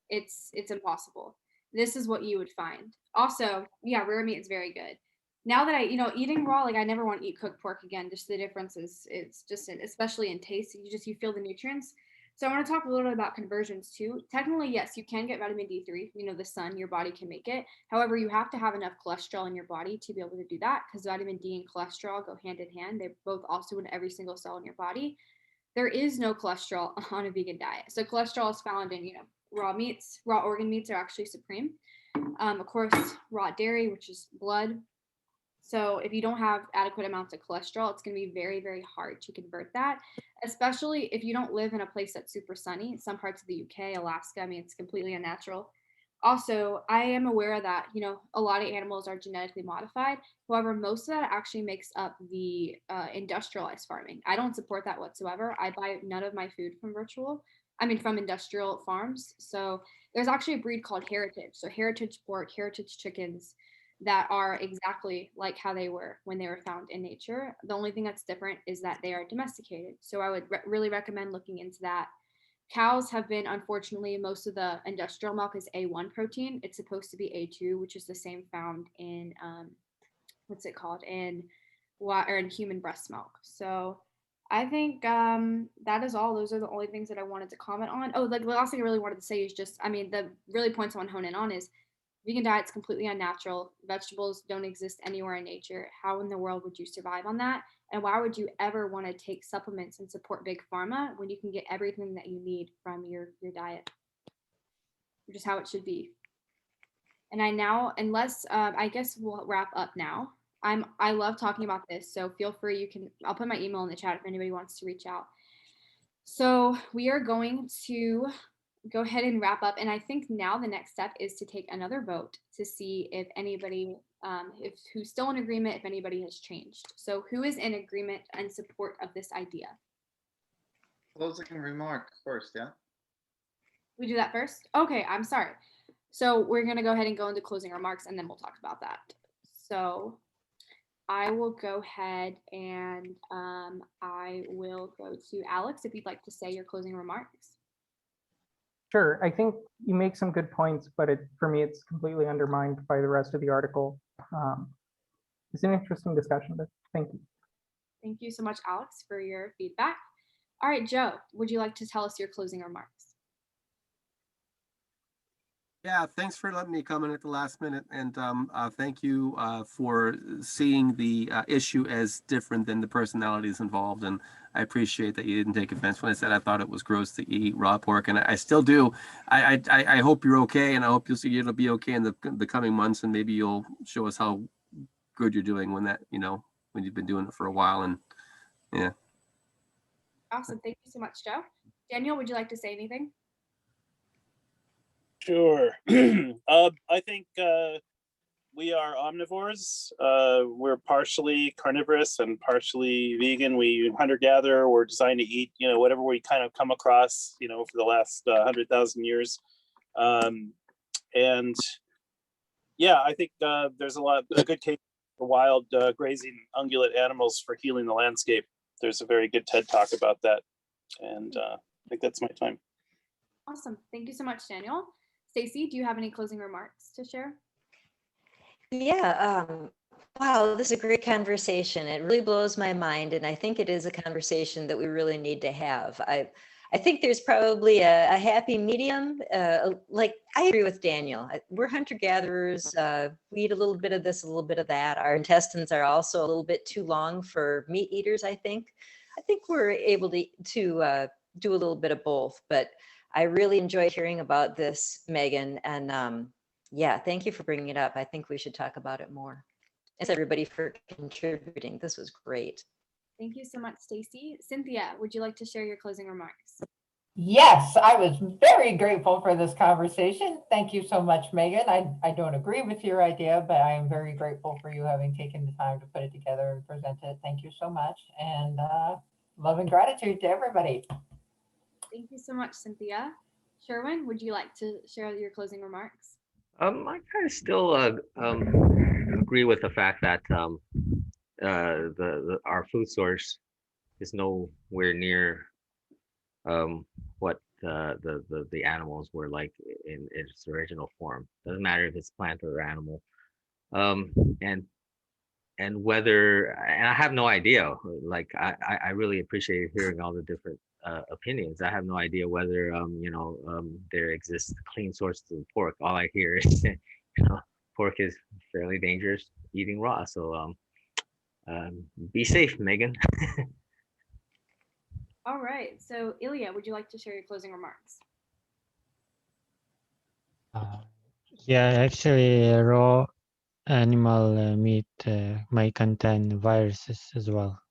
It's impossible. This is what you would find. Also, yeah, rare meat is very good. now that eating raw, like I never want to eat cooked pork again. Just the difference is it's just especially in taste, you feel the nutrients. So I want to talk a little bit about conversions too. Technically, yes, you can get vitamin D3, the sun, your body can make it. However, you have to have enough cholesterol in your body to be able to do that, because vitamin D and cholesterol go hand in hand. They're both also in every single cell in your body. There is no cholesterol on a vegan diet. So cholesterol is found in, raw meats. Raw organ meats are actually supreme. Of course, raw dairy, which is blood. So if you don't have adequate amounts of cholesterol, it's going to be very, very hard to convert that, especially if you don't live in a place that's super sunny. Some parts of the UK, Alaska, it's completely unnatural. Also, I am aware that, a lot of animals are genetically modified. However, most of that actually makes up the industrialized farming. I don't support that whatsoever. I buy none of my food from industrial farms. So there's actually a breed called heritage. So heritage pork, heritage chickens, that are exactly like how they were when they were found in nature. The only thing that's different is that they are domesticated. So I would really recommend looking into that. Cows have been, unfortunately, most of the industrial milk is A1 protein. It's supposed to be A2, which is the same found in, in human breast milk. So I think that is all. Those are the only things that I wanted to comment on. Oh, like the last thing I really wanted to say is just, the really points I want to hone in on is vegan diet's completely unnatural. Vegetables don't exist anywhere in nature. How in the world would you survive on that? And why would you ever want to take supplements and support big pharma when you can get everything that you need from your diet? Which is how it should be. And I guess we'll wrap up now. I love talking about this, so feel free. I'll put my email in the chat if anybody wants to reach out. So we are going to go ahead and wrap up. And I think now the next step is to take another vote to see if anybody, who's still in agreement, if anybody has changed. So who is in agreement and support of this idea? Closing remark first, yeah? We do that first? Okay, I'm sorry. So we're going to go ahead and go into closing remarks, and then we'll talk about that. So I will go ahead and I will go to Alex if you'd like to say your closing remarks. Sure, I think you make some good points, but for me, it's completely undermined by the rest of the article. It's an interesting discussion, but thank you. Thank you so much, Alex, for your feedback. All right, Joe, would you like to tell us your closing remarks? Yeah, thanks for letting me come in at the last minute, and thank you for seeing the issue as different than the personalities involved. And I appreciate that you didn't take offense when I said I thought it was gross to eat raw pork, and I still do. I hope you're okay, and I hope it'll be okay in the coming months, and maybe you'll show us how good you're doing when you've been doing it for a while. And yeah. Awesome, thank you so much, Joe. Daniel, would you like to say anything? Sure. I think we are omnivores. We're partially carnivorous and partially vegan. We hunter-gatherer. We're designed to eat, whatever we kind of come across, for the last 100,000 years. And yeah, I think there's a good case for wild grazing ungulate animals for healing the landscape. There's a very good TED Talk about that. And I think that's my time. Awesome. Thank you so much, Daniel. Staci, do you have any closing remarks to share? Yeah, wow, this is a great conversation. It really blows my mind, and I think it is a conversation that we really need to have. I think there's probably a happy medium. Like, I agree with Daniel. We're hunter-gatherers. We eat a little bit of this, a little bit of that. Our intestines are also a little bit too long for meat eaters, I think. I think we're able to do a little bit of both, but I really enjoyed hearing about this, Megan, and yeah, thank you for bringing it up. I think we should talk about it more. Thanks everybody for contributing. This was great. Thank you so much, Staci. Cynthia, would you like to share your closing remarks? Yes, I was very grateful for this conversation. Thank you so much, Megan. I don't agree with your idea, but I am very grateful for you having taken the time to put it together and present it. Thank you so much. And love and gratitude to everybody. Thank you so much, Cynthia. Sherwin, would you like to share your closing remarks? I kind of still agree with the fact that our food source is nowhere near what the animals were like in its original form. Doesn't matter if it's plant or animal. And whether, and I have no idea, like I really appreciate hearing all the different opinions. I have no idea whether there exists clean sources of pork. All I hear is pork is fairly dangerous eating raw. So be safe, Megan. All right. So Ilya, would you like to share your closing remarks? Yeah, actually, raw animal meat may contain viruses as well.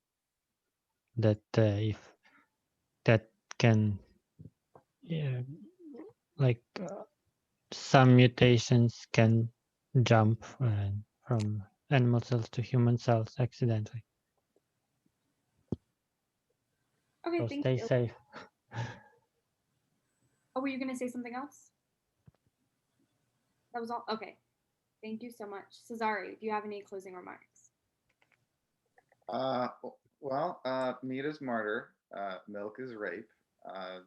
That if that can, yeah, like some mutations can jump from animal cells to human cells accidentally. Okay, So thank stay you. safe. Oh, were you going to say something else? That was all? Okay. Thank you so much. Cezary, do you have any closing remarks? Meat is murder, milk is rape, go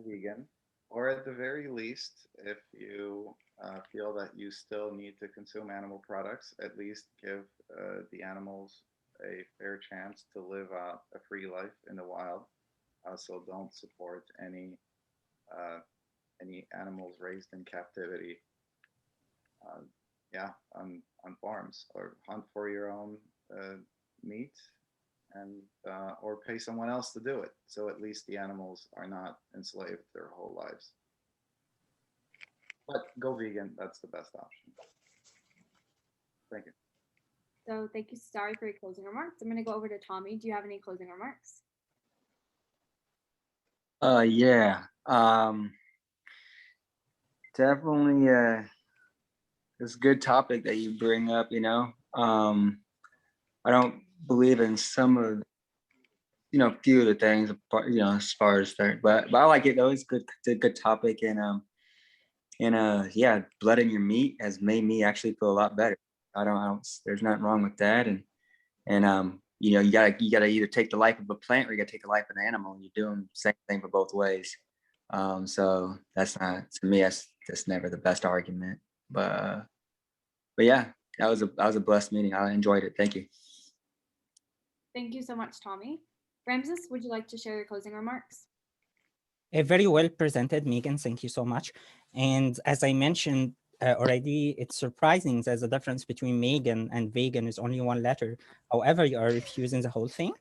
vegan, or at the very least, if you feel that you still need to consume animal products, at least give the animals a fair chance to live out a free life in the wild. So don't support any animals raised in captivity. On farms, or hunt for your own meat, and or pay someone else to do it. So at least the animals are not enslaved their whole lives. But go vegan, that's the best option. Thank you. So thank you, Cezary, for your closing remarks. I'm going to go over to Tommy. Do you have any closing remarks? Yeah. Definitely it's a good topic that you bring up, I don't believe in some of few of the things, as far as that, but I like it though. It's good. It's a good topic, and blood in your meat has made me actually feel a lot better. I don't there's nothing wrong with that, and you gotta either take the life of a plant or you gotta take the life of an animal, and you're doing the same thing for both ways. So that's not, to me, that's never the best argument, but yeah, that was a blessed meeting. I enjoyed it. Thank you. Thank you so much, Tommy. Ramses, would you like to share your closing remarks? Very well presented, Megan. Thank you so much. And as I mentioned already, it's surprising there's a difference between Megan and vegan is only one letter. However, you are refusing the whole thing.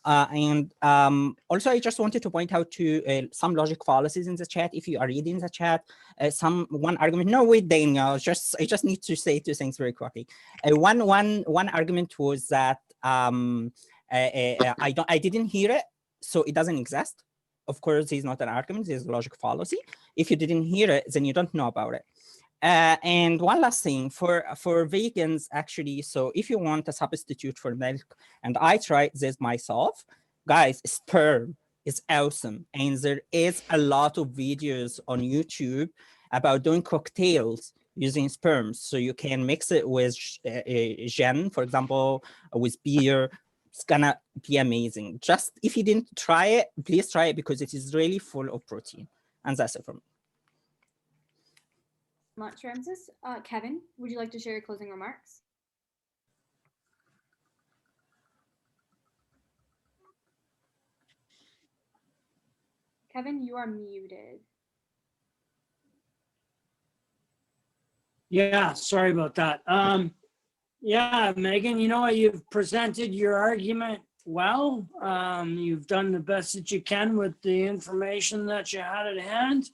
Also, I just wanted to point out to some logic fallacies in the chat. If you are reading the chat, one argument. No, wait, Daniel. I just need to say two things very quickly. One argument was that I didn't hear it, so it doesn't exist. Of course, it's not an argument, it's a logic fallacy. If you didn't hear it, then you don't know about it. And one last thing for vegans, actually, so if you want a substitute for milk, and I tried this myself, guys, sperm is awesome. And there is a lot of videos on YouTube about doing cocktails using sperm. So you can mix it with gin, for example, with beer. It's gonna be amazing. Just if you didn't try it, please try it because it is really full of protein. And that's it for me. Much, Ramses. Kevin, would you like to share your closing remarks? Kevin, you are muted. Yeah, sorry about that. Yeah, Megan, you know what? You've presented your argument well. You've done the best that you can with the information that you had at hand.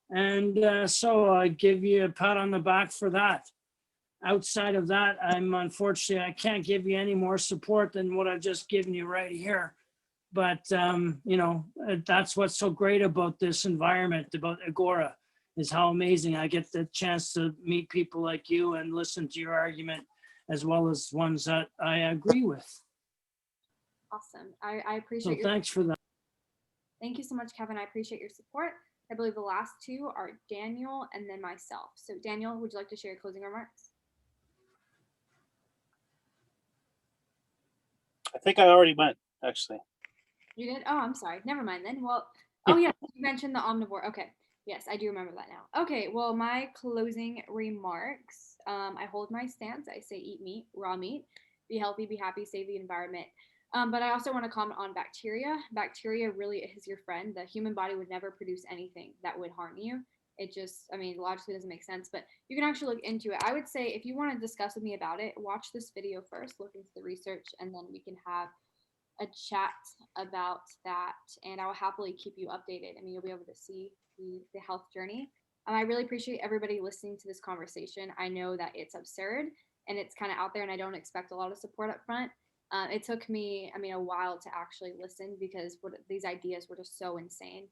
And so I give you a pat on the back for that. Outside of that, unfortunately, I can't give you any more support than what I've just given you right here. But, that's what's so great about this environment, about Egora, is how amazing I get the chance to meet people like you and listen to your argument, as well as ones that I agree with. Awesome. I appreciate So thanks for that. Thank you so much, Kevin. I appreciate your support. I believe the last two are Daniel and then myself. So Daniel, would you like to share your closing remarks? I think I already went, actually. You did? Oh, I'm sorry. Never mind then. Well, oh yeah, you mentioned the omnivore. Okay. Yes, I do remember that now. Okay, well, my closing remarks, I hold my stance. I say eat meat, raw meat, be healthy, be happy, save the environment. But I also want to comment on bacteria. Bacteria really is your friend. The human body would never produce anything that would harm you. It just, I mean, logically doesn't make sense, but you can actually look into it. I would say if you want to discuss with me about it, watch this video first, look into the research, and then we can have a chat about that, and I will happily keep you updated. I mean, you'll be able to see the health journey. I really appreciate everybody listening to this conversation. I know that it's absurd and it's kind of out there, and I don't expect a lot of support up front. It took me, I mean, a while to actually listen because these ideas were just so insane.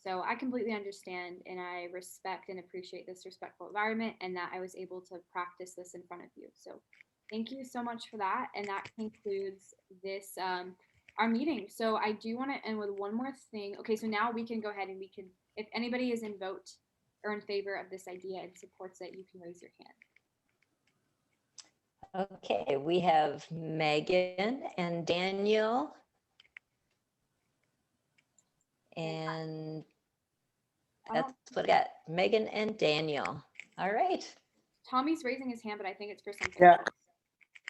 So I completely understand, and I respect and appreciate this respectful environment, and that I was able to practice this in front of you. So thank you so much for that. And that concludes this, our meeting. So I do want to end with one more thing. Okay, so now we can go ahead and we can, if anybody is in vote or in favor of this idea and supports it, you can raise your hand. Okay, we have Megan and Daniel. And that's what I got, Megan and Daniel. All right. Tommy's raising his hand, but I think it's for something Yeah. else.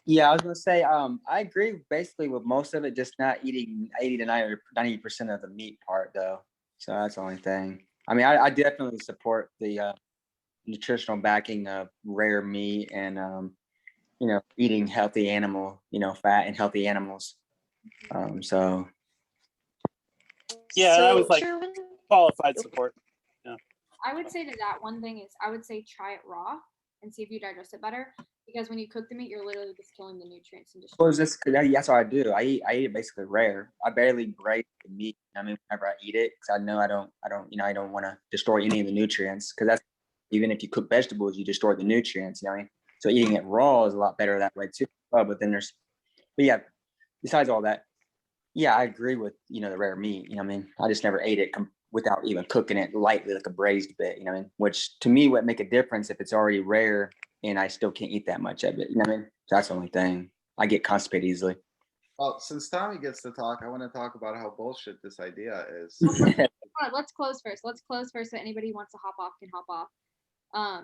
Yeah, I was gonna say, I agree basically with most of it, just not eating 80 to 90% of the meat part though. So that's the only thing. I mean, I definitely support the nutritional backing of rare meat and you know, eating healthy animal, you know, fat and healthy animals. So Yeah, I was like Sherwin, qualified support. I would say to that, one thing is I would say try it raw and see if you digest it better, because when you cook the meat, you're literally just killing the nutrients and just. what is this? That's what I do. I eat it basically rare. I barely break the meat. I mean, whenever I eat it, because I know I don't, you know, I don't want to destroy any of the nutrients. Because that's, even if you cook vegetables, you destroy the nutrients. You know what I mean? So eating it raw is a lot better that way too. But then but yeah, besides all that, yeah, I agree with, you know, the rare meat. You know what I mean? I just never ate it without even cooking it lightly, like a braised bit. You know what I mean? Which to me would make a difference if it's already rare and I still can't eat that much of it. You know what I mean? So that's the only thing. I get constipated easily. Well, since Tommy gets to talk, I want to talk about how bullshit this idea is. Let's close first. Let's close first so anybody who wants to hop off can hop off.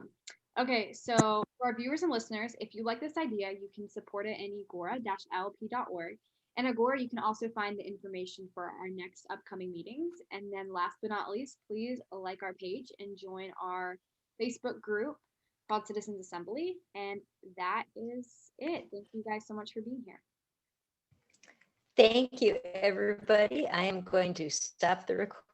Okay, so for our viewers and listeners, if you like this idea, you can support it in egora-lp.org. And Egora, you can also find the information for our next upcoming meetings. And then last but not least, please like our page and join our Facebook group called Citizen Assembly. And that is it. Thank you guys so much for being here. thank you, everybody. I am going to stop the recording.